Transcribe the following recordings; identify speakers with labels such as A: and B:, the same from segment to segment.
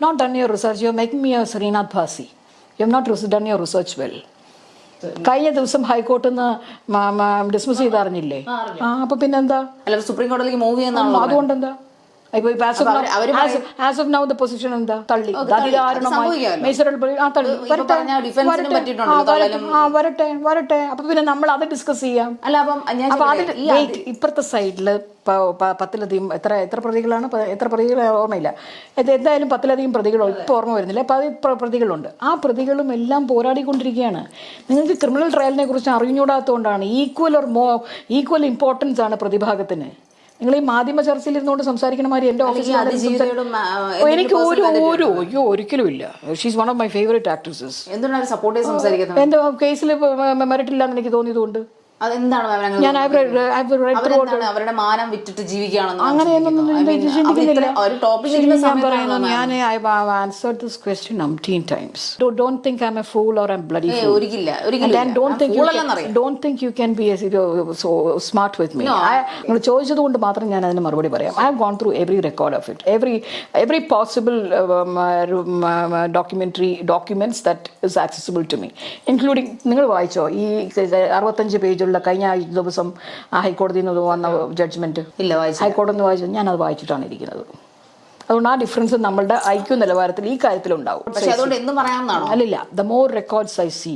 A: Not done your research. You're making me a Srinath Bhasi. You have not done your research well. കഴിഞ്ഞ ദിവസം ഹൈക്കോർട്ടിൽ നിന്ന് dismiss ചെയ്തറിഞ്ഞില്ലേ? അപ്പൊ പിന്നെന്താ?
B: അല്ല, സുപ്രീം കോടതിയിലേക്ക് മൂവ് ചെയ്യുന്ന
A: അതുകൊണ്ടെന്താ? As of now the position എന്താ? തള്ളി. വരട്ടെ. അപ്പൊ പിന്നെ നമ്മൾ അത് ഡിസ്കസ് ചെയ്യാം. ഇപ്പുറത്തെ സൈഡില് പത്തിലധികം എത്ര പ്രതികളാണ്? എത്ര പ്രതികൾ ഓർമ്മയില്ല. എന്തായാലും 10ലധികം പ്രതികളോ ഇപ്പൊ ഓർമ്മ വരുന്നില്ല. 10 പ്രതികളുണ്ട്. ആ പ്രതികളും എല്ലാം പോരാടിക്കൊണ്ടിരിക്കുകയാണ്. നിങ്ങൾക്ക് ക്രിമിനൽ ട്രയലിനെ കുറിച്ച് അറിഞ്ഞൂടാത്തതുകൊണ്ടാണ്. ഈക്വൽ ഇമ്പോർട്ടൻസ് ആണ് പ്രതിഭാഗത്തിന്. നിങ്ങൾ ഈ മാധ്യമ ചർച്ചയിൽ ഇരുന്നുകൊണ്ട് സംസാരിക്കണ മാതിരി എൻ്റെ ഓഫീസിൽ എനിക്ക് ഒരിക്കലും ഇല്ല. She's one of my favourite actresses. എന്റെ കേസിൽ മെറിറ്റില്ല എന്ന് എനിക്ക് തോന്നിയതുകൊണ്ട്
B: ഞാൻ അവരുടെ മാനം വിറ്റിട്ട് ജീവിക്കുകയാണെന്ന്
A: അങ്ങനെയൊന്നും ചോദിച്ചത് കൊണ്ട് മാത്രം ഞാൻ അതിന് മറുപടി പറയാം. I have gone through every record of it, every possible documents that is accessible to me, including നിങ്ങൾ വായിച്ചോ ഈ 65 പേജുള്ള കഴിഞ്ഞ ദിവസം ഹൈക്കോടതിയിൽ നിന്ന് വന്ന ജഡ്ജ്മെന്റ്? ഇല്ല, ഹൈക്കോടതി നിന്ന് വായിച്ചു. ഞാനത് വായിച്ചിട്ടാണ് ഇരിക്കുന്നത്. അതുകൊണ്ട് ആ ഡിഫറൻസ് നമ്മളുടെ ഐക്യു നിലവാരത്തിൽ ഈ കാര്യത്തിലുണ്ടാവും. അല്ലില്ല, the more records I see,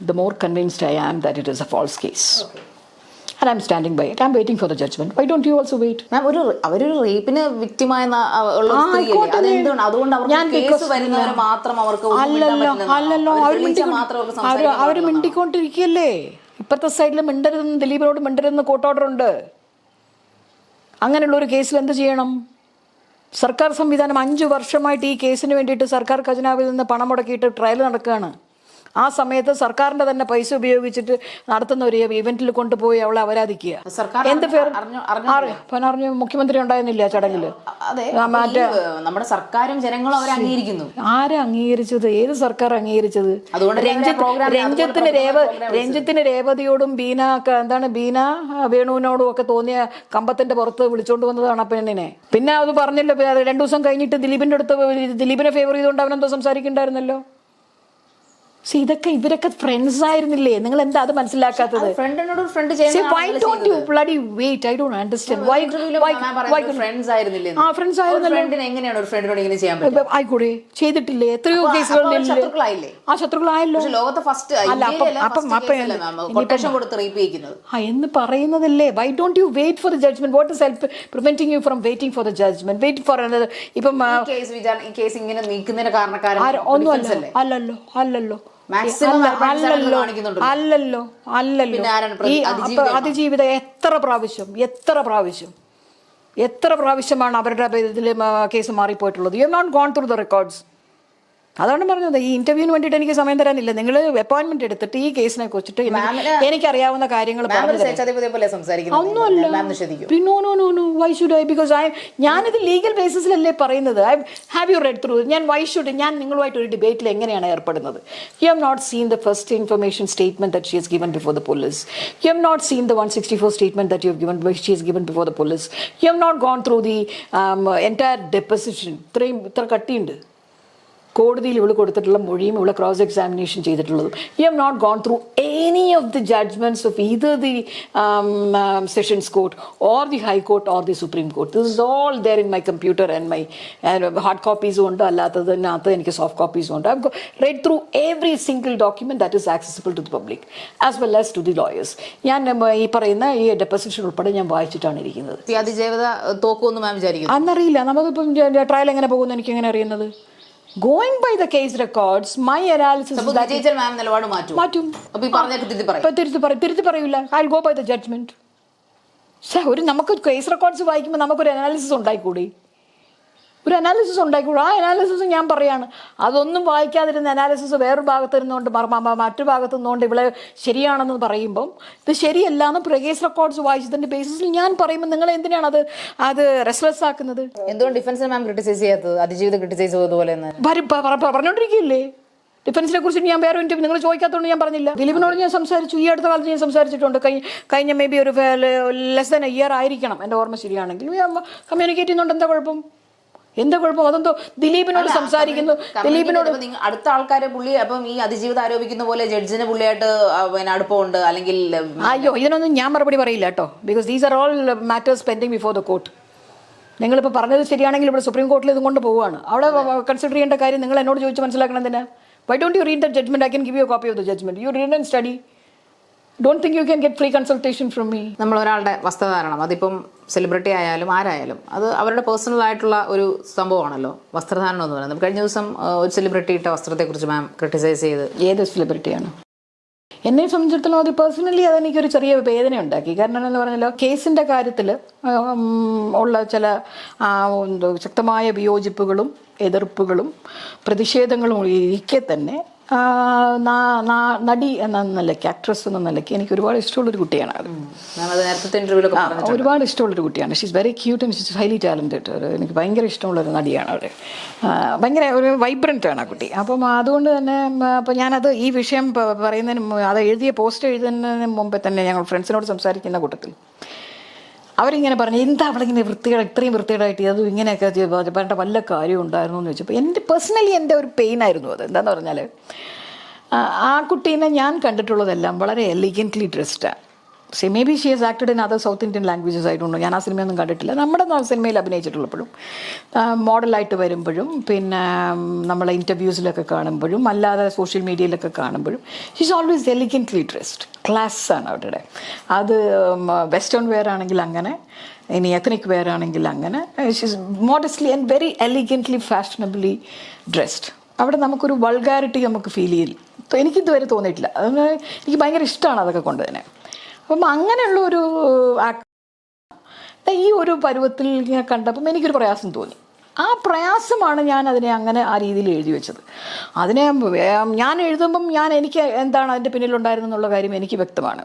A: the more convinced I am that it is a false case. And I'm standing by it. I'm waiting for the judgment. Why don't you also wait?
B: അവരൊരു റേപ്പിന് വിക്ടിമായ
A: അവര് മിണ്ടിക്കൊണ്ടിരിക്കുകയല്ലേ. ഇപ്പുറത്തെ സൈഡിൽ മിണ്ടരുതെന്ന്, ദിലീപിനോട് മിണ്ടരുതെന്ന് court order ഉണ്ട്. അങ്ങനെയുള്ള ഒരു കേസിൽ എന്ത് ചെയ്യണം? സർക്കാർ സംവിധാനം 5 വർഷമായിട്ട് ഈ കേസിന് വേണ്ടിയിട്ട് സർക്കാർ ഖജനാവിൽ നിന്ന് പണം മുടക്കിയിട്ട് ട്രയൽ നടക്കുകയാണ്. ആ സമയത്ത് സർക്കാരിന്റെ തന്നെ പൈസ ഉപയോഗിച്ചിട്ട് നടത്തുന്ന ഒരു ഇവന്റിൽ കൊണ്ടുപോയി അവളെ അപരാധിക്കുക. എന്ത് പേര് അറിഞ്ഞു? മുഖ്യമന്ത്രി ഉണ്ടായിരുന്നില്ല ചടങ്ങില്.
B: നമ്മുടെ സർക്കാരും ജനങ്ങളും അവരെ അംഗീകരിക്കുന്നു.
A: ആരെ അംഗീകരിച്ചത്? ഏത് സർക്കാർ അംഗീകരിച്ചത്? രഞ്ജിത്തിന് രേവതിയോടും ബീന വേണുവിനോടും ഒക്കെ തോന്നിയ കമ്പത്തിന്റെ പുറത്ത് വിളിച്ചോണ്ട് വന്നതാണ് ആ പെണ്ണിനെ. പിന്നെ അത് പറഞ്ഞല്ലോ 2 ദിവസം കഴിഞ്ഞിട്ട് ദിലീപിനെ ഫേവർ ചെയ്തുകൊണ്ട് അവനെന്തോ സംസാരിക്കണ്ടായിരുന്നല്ലോ. ഇതൊക്കെ ഇവരൊക്കെ ഫ്രണ്ട്സ് ആയിരുന്നില്ലേ? നിങ്ങൾ എന്താ അത് മനസ്സിലാക്കാത്തത്? ആയിക്കൂടെ? ചെയ്തിട്ടില്ലേ? എത്രയോ കേസുകളില്ലേ? ആ ശത്രുക്കളായല്ലോ. എന്ന് പറയുന്നതല്ലേ. Why don't you wait for the judgment? What is help preventing you from waiting for the judgment? Wait for ഇപ്പം അല്ലല്ലോ ഈ അതിജീവിതം എത്ര പ്രാവശ്യമാണ് അവരുടെ ഇതിൽ കേസ് മാറിപ്പോയിട്ടുള്ളത്? You have not gone through the records. അതാണ് പറഞ്ഞത്. ഈ ഇന്റർവ്യൂവിന് വേണ്ടിയിട്ട് എനിക്ക് സമയം തരാനില്ല. നിങ്ങൾ അപ്പോയിന്റ്മെന്റ് എടുത്തിട്ട് ഈ കേസിനെ കുറിച്ചിട്ട് എനിക്കറിയാവുന്ന കാര്യങ്ങൾ ഞാനിത് ലീഗൽ ബേസിസിലല്ലേ പറയുന്നത്. Have you read through? ഞാൻ നിങ്ങളുമായിട്ട് ഒരു ഡിബേറ്റിൽ എങ്ങനെയാണ് ഏർപ്പെടുന്നത്? You have not seen the first information statement that she has given before the police. You have not seen the 164 statement that she has given before the police. You have not gone through the entire deposition. ഇത്ര കട്ടിയുണ്ട് കോടതിയിൽ ഇവള് കൊടുത്തിട്ടുള്ള മൊഴിയും ഇവളെ cross examination ചെയ്തിട്ടുള്ളതും. You have not gone through any of the judgements of either the sessions court or the high court or the supreme court. This is all there in my computer and my hard കോപ്പീസും ഉണ്ട്, അല്ലാത്തതിനകത്ത് എനിക്ക് soft കോപ്പീസും ഉണ്ട്. I read through every single document that is accessible to the public as well as to the lawyers. ഞാൻ ഈ പറയുന്ന ഈ ഡെപ്പോസിഷൻ ഉൾപ്പെടെ ഞാൻ വായിച്ചിട്ടാണ് ഇരിക്കുന്നത്. അന്നറിയില്ല. നമുക്കിപ്പം ട്രയൽ എങ്ങനെ പോകുന്നു എനിക്ക് എങ്ങനെ അറിയുന്നത്? Going by the case records, my analysis is that മാറ്റും. തിരുത്തി പറയൂല. I'll go by the judgment. നമുക്ക് കേസ് റെക്കോർഡ്സ് വായിക്കുമ്പോൾ നമുക്കൊരു അനാലിസിസ് ഉണ്ടായിക്കൂടി? ആ അനാലിസിസ് ഞാൻ പറയാണ്. അതൊന്നും വായിക്കാതിരുന്ന അനാലിസിസ് വേറൊരു ഭാഗത്ത് ഇരുന്നുകൊണ്ട് മറ്റു ഭാഗത്ത് നിന്നുകൊണ്ട് ഇവിടെ ശരിയാണെന്ന് പറയുമ്പം ഇത് ശരിയല്ല എന്ന് കേസ് റെക്കോർഡ്സ് വായിച്ചതിന്റെ ബേസിസിൽ ഞാൻ പറയുമ്പോൾ നിങ്ങൾ എന്തിനാണ് അത് റെസ്ലെസ് ആക്കുന്നത്?
B: എന്തുകൊണ്ട് ഡിഫൻസ് മാം ക്രിട്ടിസൈസ് ചെയ്യാത്തത്? അതിജീവിതം ക്രിട്ടിസൈസ് ചെയ്തതുപോലെ
A: പറഞ്ഞോണ്ടിരിക്കുകയല്ലേ? ഡിഫൻസിനെ കുറിച്ച് ഞാൻ വേറെ ഇന്റർവ്യൂ നിങ്ങൾ ചോദിക്കാത്തതുകൊണ്ട് ഞാൻ പറഞ്ഞില്ല. ദിലീപിനോട് ഞാൻ സംസാരിച്ചു. ഈ അടുത്ത കാലത്ത് ഞാൻ സംസാരിച്ചിട്ടുണ്ട്. കഴിഞ്ഞ മേ ബി ഒരു ലെസ് ദാൻ എ ഇയർ ആയിരിക്കണം എൻ്റെ ഓർമ്മ ശരിയാണെങ്കിൽ. കമ്മ്യൂണിക്കേറ്റ് ചെയ്യുന്നുണ്ട്. എന്താ കുഴപ്പം? എന്താ കുഴപ്പം? അതെന്തോ ദിലീപിനോട് സംസാരിക്കുന്നു, ദിലീപിനോട്
B: അടുത്ത ആൾക്കാരെ പുള്ളി അപ്പം ഈ അതിജീവിതം ആരോപിക്കുന്ന പോലെ ജഡ്ജിന് പുള്ളിയായിട്ട് പിന്നെ അടുപ്പമുണ്ട് അല്ലെങ്കിൽ
A: അയ്യോ ഇതിനൊന്നും ഞാൻ മറുപടി പറയില്ല കേട്ടോ. Because these are all matters pending before the court. നിങ്ങളിപ്പോൾ പറഞ്ഞത് ശരിയാണെങ്കിൽ ഇവിടെ സുപ്രീം കോർട്ടിൽ ഇതും കൊണ്ട് പോവുകയാണ്. അവിടെ കൺസിഡർ ചെയ്യേണ്ട കാര്യം നിങ്ങൾ എന്നോട് ചോദിച്ച് മനസ്സിലാക്കണം എന്തിനാ? Why don't you read the judgment? I can give you a copy of the judgment. You read and study. Don't think you can get free consultation from me.
B: നമ്മൾ ഒരാളുടെ വസ്ത്രധാരണം, അതിപ്പം സെലിബ്രിറ്റി ആയാലും ആരായാലും അത് അവരുടെ പേഴ്സണൽ ആയിട്ടുള്ള ഒരു സംഭവമാണല്ലോ വസ്ത്രധാരണം എന്ന് പറയുന്നത്. കഴിഞ്ഞ ദിവസം ഒരു സെലിബ്രിറ്റി ഇട്ട വസ്ത്രത്തെക്കുറിച്ച് മാം ക്രിട്ടിസൈസ് ചെയ്ത്.
A: ഏത് സെലിബ്രിറ്റിയാണ്? എന്നെ സംബന്ധിച്ചിടത്തോളം അത് പേഴ്സണലി അതെനിക്കൊരു ചെറിയ വേദന ഉണ്ടാക്കി. കാരണം എന്ന് പറഞ്ഞാൽ കേസിൻ്റെ കാര്യത്തിൽ ഉള്ള ചില ശക്തമായ വിയോജിപ്പുകളും എതിർപ്പുകളും പ്രതിഷേധങ്ങളും ഇരിക്കെ തന്നെ നടി എന്ന നിലയ്ക്ക്, ആക്ട്രസ് എന്ന നിലയ്ക്ക് എനിക്ക് ഒരുപാട് ഇഷ്ടമുള്ളൊരു കുട്ടിയാണ് അത്. ഒരുപാട് ഇഷ്ടമുള്ളൊരു കുട്ടിയാണ്. She's very cute and she's highly talented. എനിക്ക് ഭയങ്കര ഇഷ്ടമുള്ളൊരു നടിയാണ് അവർ. ഭയങ്കര ഒരു വൈബ്രൻ്റ് ആണ് ആ കുട്ടി. അപ്പം അതുകൊണ്ട് തന്നെ അപ്പോൾ ഞാനത് ഈ വിഷയം പറയുന്നതിന് അത് എഴുതിയ പോസ്റ്റ് എഴുതുന്നതിന് മുമ്പേ തന്നെ ഞങ്ങൾ ഫ്രണ്ട്സിനോട് സംസാരിക്കുന്ന കൂട്ടത്തിൽ അവരിങ്ങനെ പറഞ്ഞു, എന്താ അവളിങ്ങനെ ഇത്രയും വൃത്തികേടായിട്ട് അതും ഇങ്ങനെയൊക്കെ പറയേണ്ട വല്ല കാര്യം ഉണ്ടായിരുന്നു എന്ന് ചോദിച്ചപ്പോൾ എൻ്റെ പേഴ്സണലി എൻ്റെ ഒരു പെയിനായിരുന്നു അത്. എന്താണെന്ന് പറഞ്ഞാൽ ആ കുട്ടീനെ ഞാൻ കണ്ടിട്ടുള്ളതെല്ലാം വളരെ എലിഗൻ്റ്ലി ഡ്രസ്ഡാണ്. Maybe she has acted in other South Indian languages ആയിട്ടുണ്ട്. ഞാൻ ആ സിനിമയൊന്നും കണ്ടിട്ടില്ല. നമ്മുടെ സിനിമയിൽ അഭിനയിച്ചിട്ടുള്ളപ്പോഴും മോഡലായിട്ട് വരുമ്പോഴും പിന്നെ നമ്മളെ ഇൻ്റർവ്യൂസിലൊക്കെ കാണുമ്പോഴും അല്ലാതെ സോഷ്യൽ മീഡിയയിലൊക്കെ കാണുമ്പോഴും ഷീസ് ഓൾവേസ് എലിഗൻ്റ്ലി ഡ്രസ്ഡ്. ക്ലാസ്സാണ് അവരുടെ. അത് വെസ്റ്റേൺ വെയർ ആണെങ്കിൽ അങ്ങനെ, ഇനി എത്നിക് വെയർ ആണെങ്കിൽ അങ്ങനെ. She's modestly and very elegantly fashionably dressed. അവിടെ നമുക്കൊരു വൾഗാരിറ്റി നമുക്ക് ഫീൽ ചെയ്യില്ല. എനിക്കിതുവരെ തോന്നിയിട്ടില്ല. അത് എനിക്ക് ഭയങ്കര ഇഷ്ടമാണ് അതൊക്കെ കൊണ്ട് തന്നെ. അപ്പം അങ്ങനെയുള്ളൊരു ഈ ഒരു പരുവത്തിൽ ഞാൻ കണ്ടപ്പം എനിക്കൊരു പ്രയാസം തോന്നി. ആ പ്രയാസമാണ് ഞാൻ അതിനെ അങ്ങനെ ആ രീതിയിൽ എഴുതി വെച്ചത്. അതിനെ ഞാൻ എഴുതുമ്പം എനിക്ക് എന്താണ് അതിൻ്റെ പിന്നിലുണ്ടായിരുന്നെന്നുള്ള കാര്യം എനിക്ക് വ്യക്തമാണ്.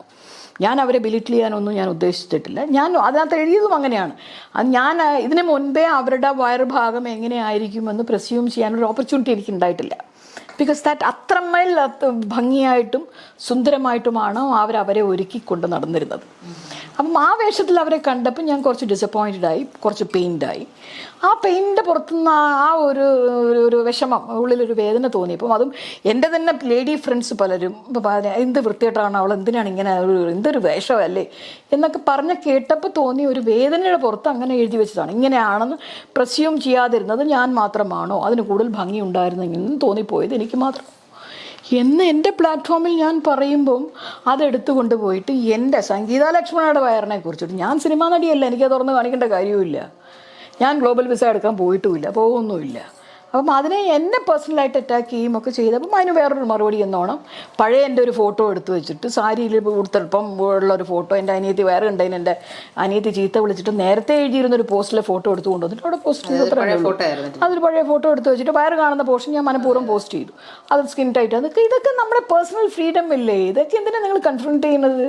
A: ഞാൻ അവരെ ബിലിറ്റിൽ ചെയ്യാനൊന്നും ഞാൻ ഉദ്ദേശിച്ചിട്ടില്ല. ഞാൻ അതിനകത്ത് എഴുതിയതും അങ്ങനെയാണ്. അത് ഞാൻ ഇതിന് മുൻപേ അവരുടെ വയറുഭാഗം എങ്ങനെയായിരിക്കുമെന്ന് പ്രസ്യൂം ചെയ്യാനൊരു ഓപ്പർച്യൂണിറ്റി എനിക്ക് ഉണ്ടായിട്ടില്ല. ബിക്കോസ് ദാറ്റ് അത്രമേൽ ഭംഗിയായിട്ടും സുന്ദരമായിട്ടുമാണ് അവരെ ഒരുക്കിക്കൊണ്ട് നടന്നിരുന്നത്. അപ്പം ആ വേഷത്തിൽ അവരെ കണ്ടപ്പോൾ ഞാൻ കുറച്ച് ഡിസപ്പോയിൻറ്റഡായി, കുറച്ച് പെയിൻ്റായി. ആ പെയിൻ്റെ പുറത്തുനിന്ന് ആ ഒരു വിഷമം, ഉള്ളിലൊരു വേദന തോന്നിയപ്പം അതും എൻ്റെ തന്നെ ലേഡി ഫ്രണ്ട്സ് പലരും എന്ത് വൃത്തിയായിട്ടാണ് അവൾ, എന്തിനാണ് ഇങ്ങനെ എന്തൊരു വേഷമല്ലേ എന്നൊക്കെ പറഞ്ഞ് കേട്ടപ്പോൾ തോന്നിയ ഒരു വേദനയുടെ പുറത്ത് അങ്ങനെ എഴുതി വെച്ചതാണ്. ഇങ്ങനെയാണെന്ന് പ്രസ്യൂം ചെയ്യാതിരുന്നത് ഞാൻ മാത്രമാണോ, അതിന് കൂടുതൽ ഭംഗി ഉണ്ടായിരുന്നെങ്കിലും തോന്നിപ്പോയത് എനിക്ക് മാത്രം എന്ന് എൻ്റെ പ്ലാറ്റ്ഫോമിൽ ഞാൻ പറയുമ്പം അതെടുത്തു കൊണ്ടുപോയിട്ട് എൻ്റെ സംഗീത ലക്ഷ്മണയുടെ വയറിനെ കുറിച്ചിട്ട്, ഞാൻ സിനിമാ നടിയല്ല, എനിക്കത് തുറന്ന് കാണിക്കേണ്ട കാര്യവുമില്ല. ഞാൻ ഗ്ലോബൽ വിസ എടുക്കാൻ പോയിട്ടുമില്ല, പോകുന്നുമില്ല. അപ്പം അതിനെ എന്നെ പേഴ്സണലായിട്ട് അറ്റാക്ക് ചെയ്യുമൊക്കെ ചെയ്തപ്പം അതിന് വേറൊരു മറുപടി എന്നോണം പഴയ എൻ്റെ ഒരു ഫോട്ടോ എടുത്ത് വെച്ചിട്ട് സാരിയിൽ ഉടുത്തപ്പം ഉള്ളൊരു ഫോട്ടോ, എൻ്റെ അനിയത്തി വേറെ ഉണ്ടായിരുന്നു, എൻ്റെ അനിയത്തി ചീത്ത വിളിച്ചിട്ട് നേരത്തെ എഴുതിയിരുന്നൊരു പോസ്റ്റിലെ ഫോട്ടോ എടുത്ത് കൊണ്ടുവന്നിട്ട് അവിടെ പോസ്റ്റ് ചെയ്ത് അതൊരു പഴയ ഫോട്ടോ എടുത്ത് വെച്ചിട്ട് വയറ് കാണുന്ന പോർഷൻ ഞാൻ മനഃപൂർവ്വം പോസ്റ്റ് ചെയ്തു. അത് സ്കിൻ ടൈറ്റ്. ഇതൊക്കെ നമ്മുടെ പേഴ്സണൽ ഫ്രീഡം അല്ലേ? ഇതൊക്കെ എന്തിനാണ് നിങ്ങൾ കൺഫ്രണ്ട് ചെയ്യുന്നത്?